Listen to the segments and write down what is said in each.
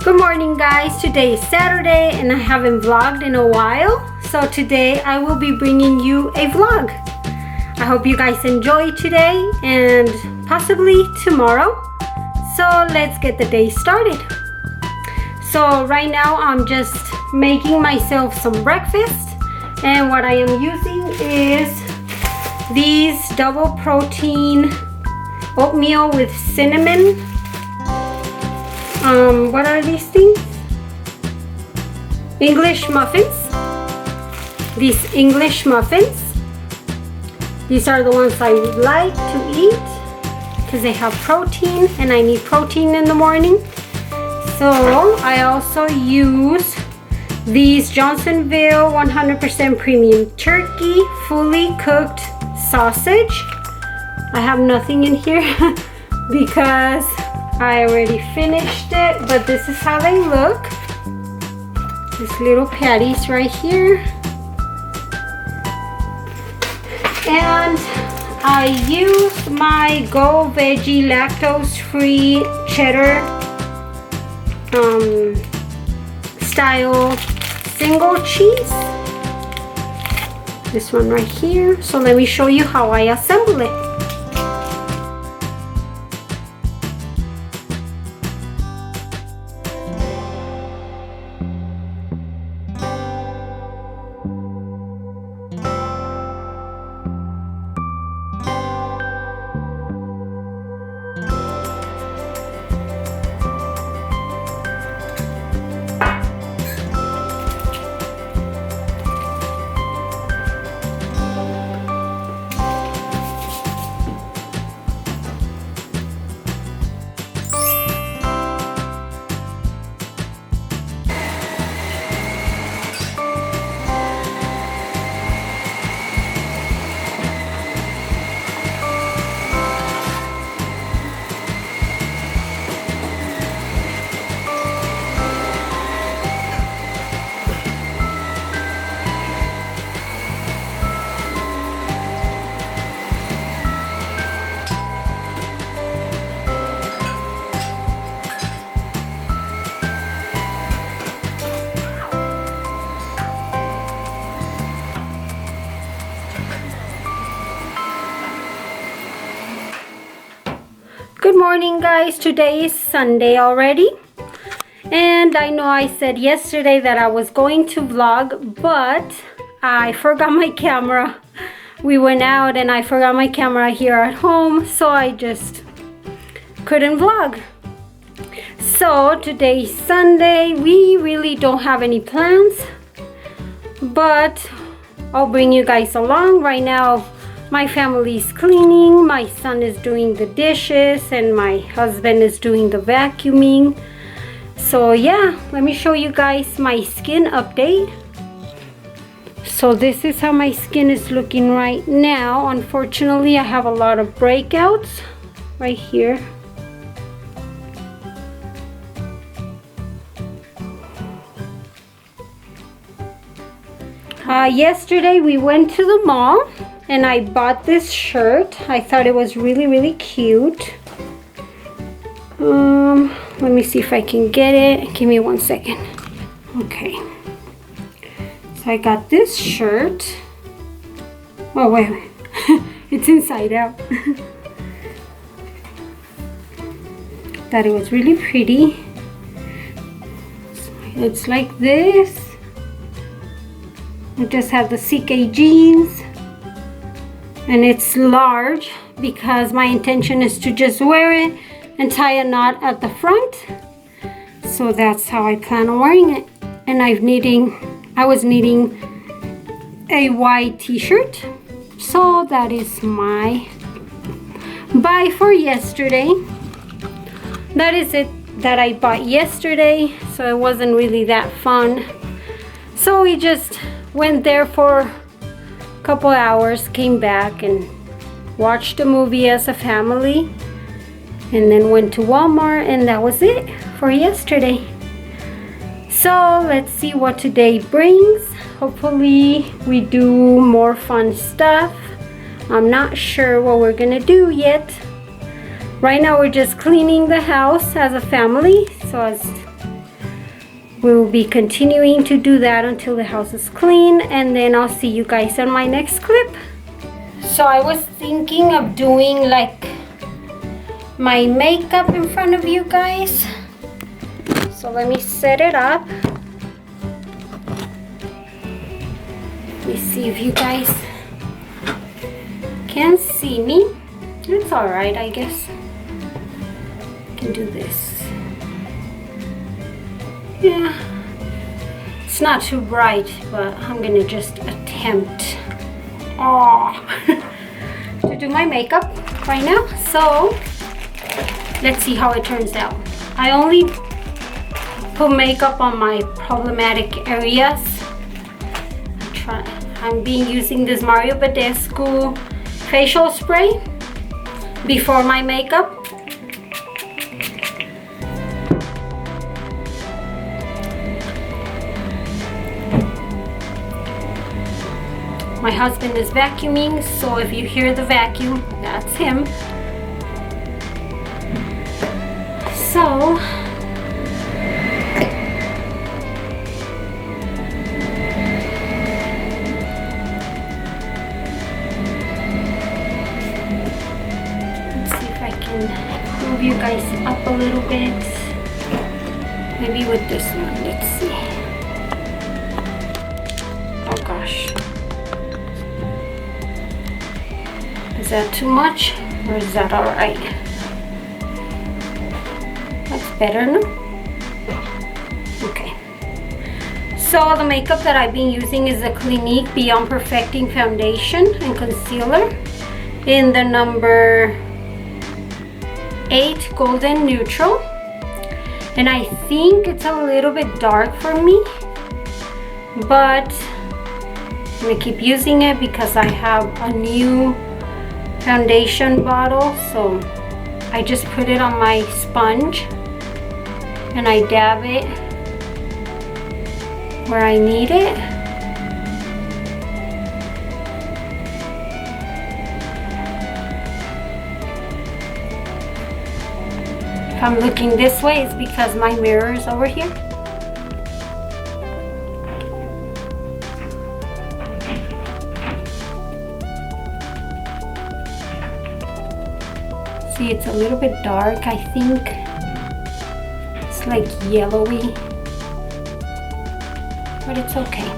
Good morning guys, today is Saturday and I haven't vlogged in a while, so today I will be bringing you a vlog. I hope you guys enjoy today and possibly tomorrow. So let's get the day started. So right now I'm just making myself some breakfast, and what I am using is these double protein oatmeal with cinnamon. What are these things? English muffins. These English muffins. These are the ones I would like to eat because they have protein and I need protein in the morning. So I also use these Johnsonville 100% premium turkey fully cooked sausage. I have nothing in here because I already finished it, but this is how they look. These little patties right here. And I use my Go Veggie lactose free cheddar style single cheese. This one right here. So let me show you how I assemble it. Good morning guys, today is Sunday already, and I know I said yesterday that I was going to vlog, but I forgot my camera. We went out and I forgot my camera here at home, so I just couldn't vlog. So today's Sunday, we really don't have any plans, but I'll bring you guys along. Right now my family is cleaning, my son is doing the dishes, and my husband is doing the vacuuming. So yeah, let me show you guys my skin update. So this is how my skin is looking right now. Unfortunately, I have a lot of breakouts right here. Yesterday we went to the mall and I bought this shirt. I thought it was really cute. Let me see if I can get it. Give me 1 second. Okay. So I got this shirt. Oh wait. It's inside out. Thought it was really pretty. It's like this. I just have the CK jeans. And it's large because my intention is to just wear it and tie a knot at the front. So that's how I plan on wearing it. And I was needing a white t-shirt. So that is my buy for yesterday. That is it that I bought yesterday. So it wasn't really that fun. So we just went there for couple hours, came back and watched a movie as a family, and then went to Walmart, and that was it for yesterday. So let's see what today brings. Hopefully we do more fun stuff. I'm not sure what we're gonna do yet. Right now we're just cleaning the house as a family. So as We will be continuing to do that until the house is clean, and then I'll see you guys on my next clip. So I was thinking of doing like my makeup in front of you guys. So let me set it up. Let me see if you guys can see me. It's alright, I guess. I can do this. Yeah, it's not too bright, but I'm gonna just attempt to do my makeup right now. So let's see how it turns out. I only put makeup on my problematic areas. I'm using this Mario Badescu facial spray before my makeup. My husband is vacuuming, so if you hear the vacuum, that's him. So, let's see if I can move you guys up a little bit. Maybe with this one, let's see. Oh gosh. Is that too much, or is that all right? That's better, no? Okay. So the makeup that I've been using is the Clinique Beyond Perfecting Foundation and Concealer in the number 8 Golden Neutral. And I think it's a little bit dark for me, but I'm gonna keep using it because I have a new foundation bottle, so I just put it on my sponge and I dab it where I need it. If I'm looking this way, it's because my mirror is over here. See, it's a little bit dark, I think. It's like yellowy, but it's okay.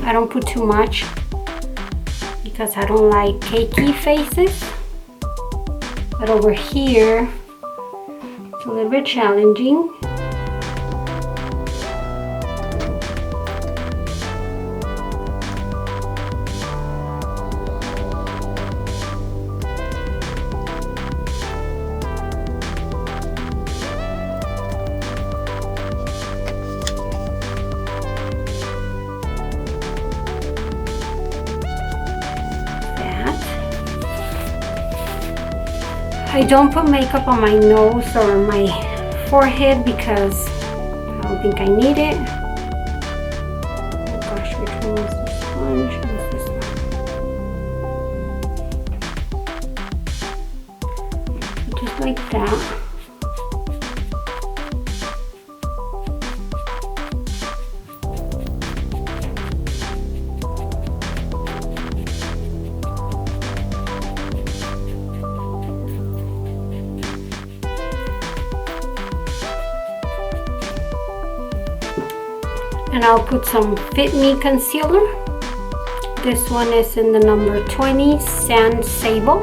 I don't put too much because I don't like cakey faces. But over here, it's a little bit challenging. I don't put makeup on my nose or my forehead because I don't think I need it. Oh gosh, which one was the sponge? What's this one? Just like that. And I'll put some Fit Me concealer. This one is in the number 20 Sand Sable.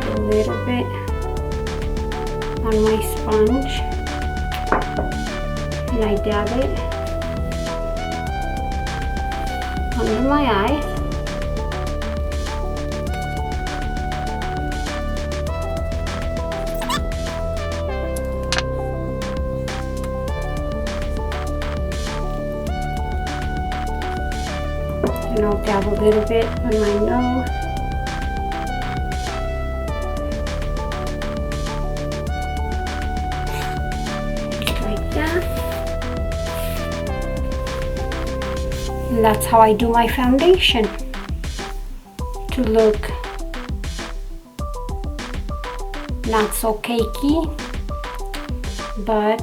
A little bit on my sponge, and I dab it under my eyes. And I'll dab a little bit on my nose. And that's how I do my foundation, to look not so cakey, but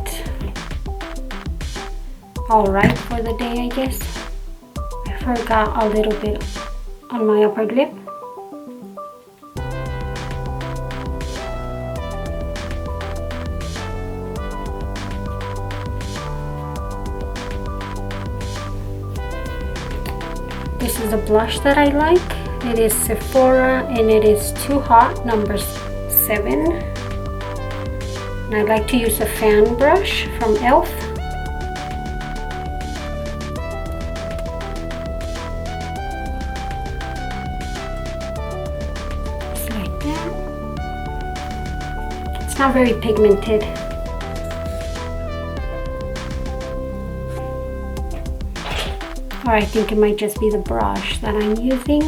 all right for the day, I guess. I forgot a little bit on my upper lip. This is a blush that I like. It is Sephora and it is Too Hot number 7. And I like to use a fan brush from e.l.f. Just like that. It's not very pigmented. Or I think it might just be the brush that I'm using.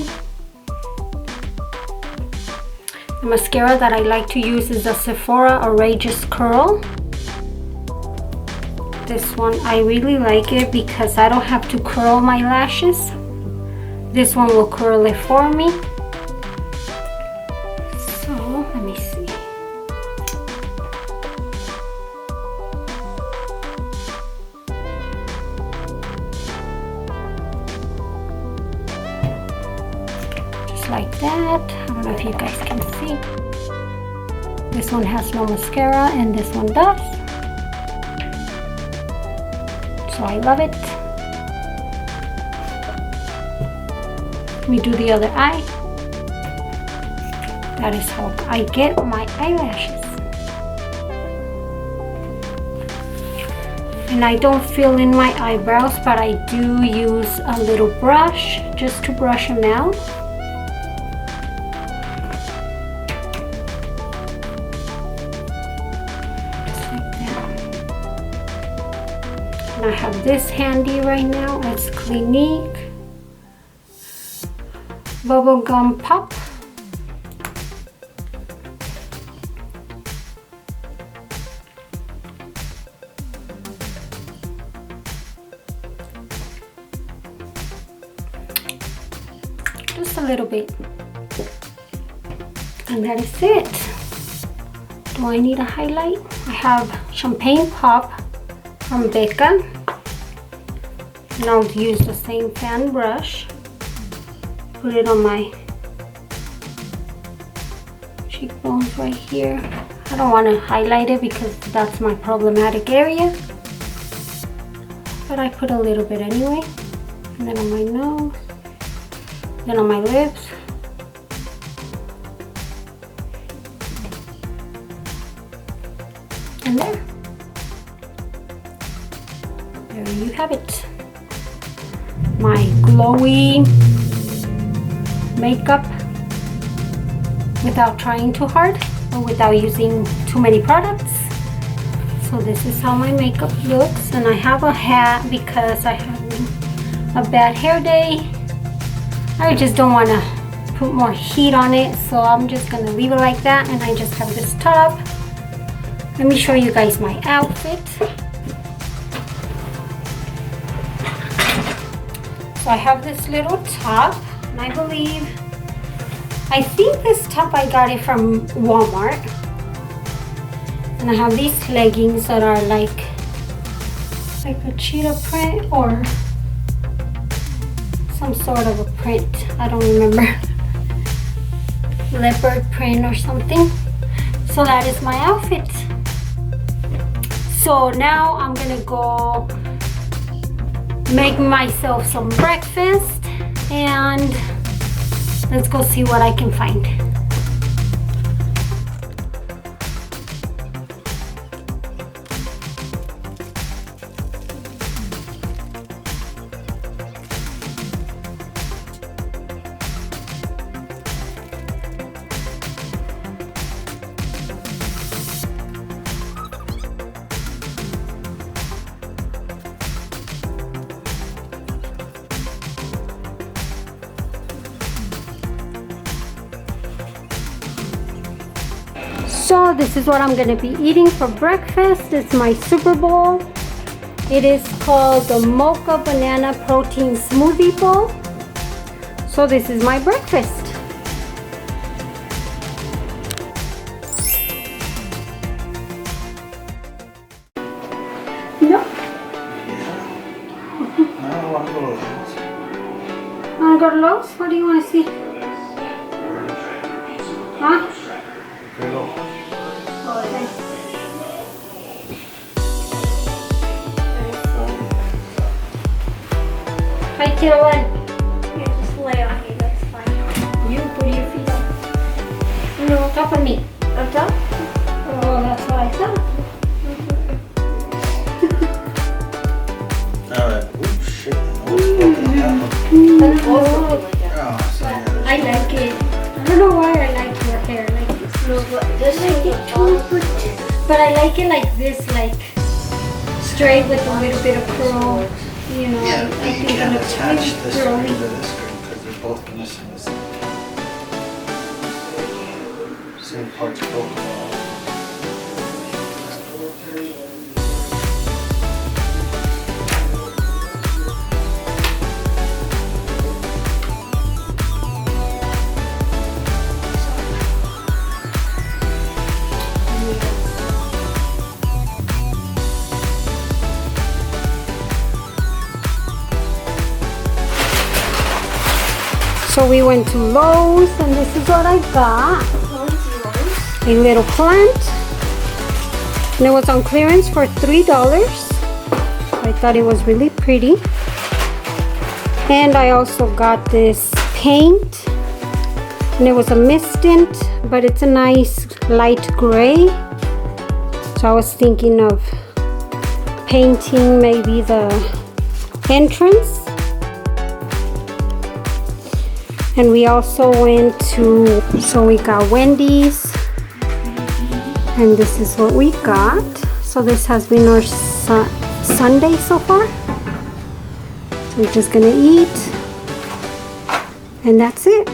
The mascara that I like to use is the Sephora Outrageous Curl. This one, I really like it because I don't have to curl my lashes. This one will curl it for me. So, let me see. Like that. I don't know if you guys can see. This one has no mascara and this one does. So I love it. We do the other eye. That is how I get my eyelashes. And I don't fill in my eyebrows, but I do use a little brush just to brush them out. I have this handy right now. It's Clinique Bubblegum Pop. Just a little bit. And that is it. Do I need a highlight? I have Champagne Pop from Becca. And I'll use the same fan brush, put it on my cheekbones right here. I don't want to highlight it because that's my problematic area, but I put a little bit anyway. And then on my nose, then on my lips. And there you have it. My glowy makeup without trying too hard or without using too many products. So this is how my makeup looks, and I have a hat because I have a bad hair day. I just don't want to put more heat on it, so I'm just gonna leave it like that. And I just have this top. Let me show you guys my outfit. So I have this little top, and I think this top I got it from Walmart. And I have these leggings that are like a cheetah print or some sort of a print. I don't remember. Leopard print or something. So that is my outfit. So now I'm gonna go make myself some breakfast and let's go see what I can find. So this is what I'm gonna be eating for breakfast. It's my Super Bowl. It is called the Mocha Banana Protein Smoothie Bowl. So this is my breakfast. No. I don't want to go to Lowe's. Want to go to Lowe's? What do you want to see? Huh? Pero, Okay. Hi, Kiddo. Yeah, just lay on me, that's fine. You put your feet up. No, Top of me. up top? Oh, that's what I thought. alright. Ooh, shit. I was broken that one. Oh, Oh, so yeah. I like it. I don't know why I like your hair like this. no, but this I like it too, but I like it like this, like straight with a little bit of curl. You know, Yeah, I but you think it can't looks attach really this string curly. to this string because they're both missing the same parts broken off. So we went to Lowe's and this is what I got. A little plant. And it was on clearance for $3. I thought it was really pretty. And I also got this paint. And it was a mist tint, but it's a nice light gray. So I was thinking of painting maybe the entrance. And we also went to, so we got Wendy's. And this is what we got. So this has been our Sunday so far. So we're just gonna eat. And that's it.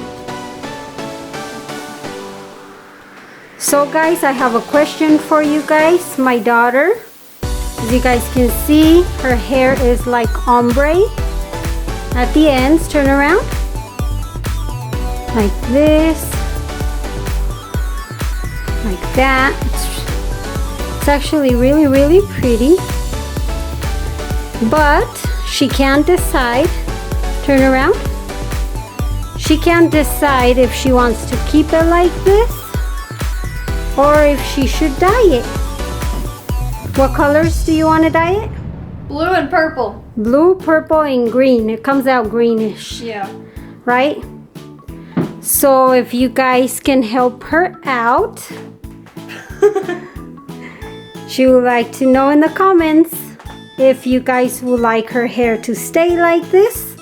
So guys, I have a question for you guys. My daughter, as you guys can see, her hair is like ombre at the ends. Turn around. Like this, like that. It's actually really, really pretty, but she can't decide. Turn around. She can't decide if she wants to keep it like this or if she should dye it. What colors do you want to dye it? blue and purple. Blue, purple, and green. It comes out greenish, Yeah. right? So if you guys can help her out, she would like to know in the comments if you guys would like her hair to stay like this,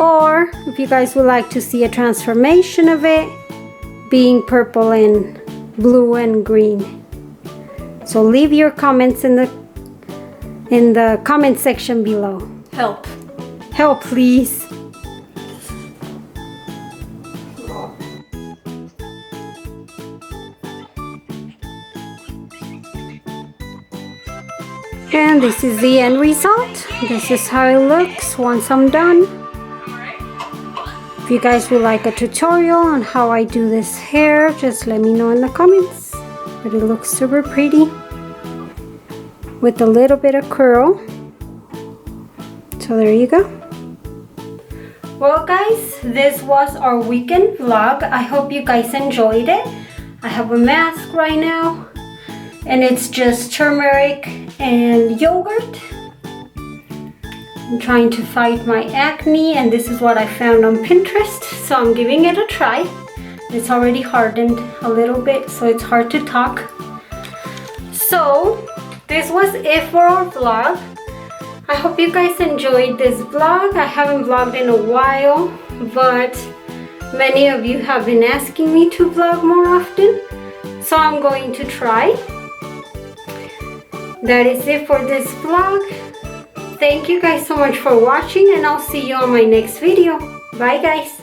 or if you guys would like to see a transformation of it being purple and blue and green. So leave your comments in the comment section below. Help. Help, please. And this is the end result. This is how it looks once I'm done. If you guys would like a tutorial on how I do this hair, just let me know in the comments. But it looks super pretty with a little bit of curl. So there you go. Well guys, this was our weekend vlog. I hope you guys enjoyed it. I have a mask right now and it's just turmeric and yogurt. I'm trying to fight my acne and this is what I found on Pinterest, so I'm giving it a try. It's already hardened a little bit, so it's hard to talk. So this was it for our vlog. I hope you guys enjoyed this vlog. I haven't vlogged in a while, but many of you have been asking me to vlog more often, so I'm going to try. That is it for this vlog. Thank you guys so much for watching, and I'll see you on my next video. Bye guys.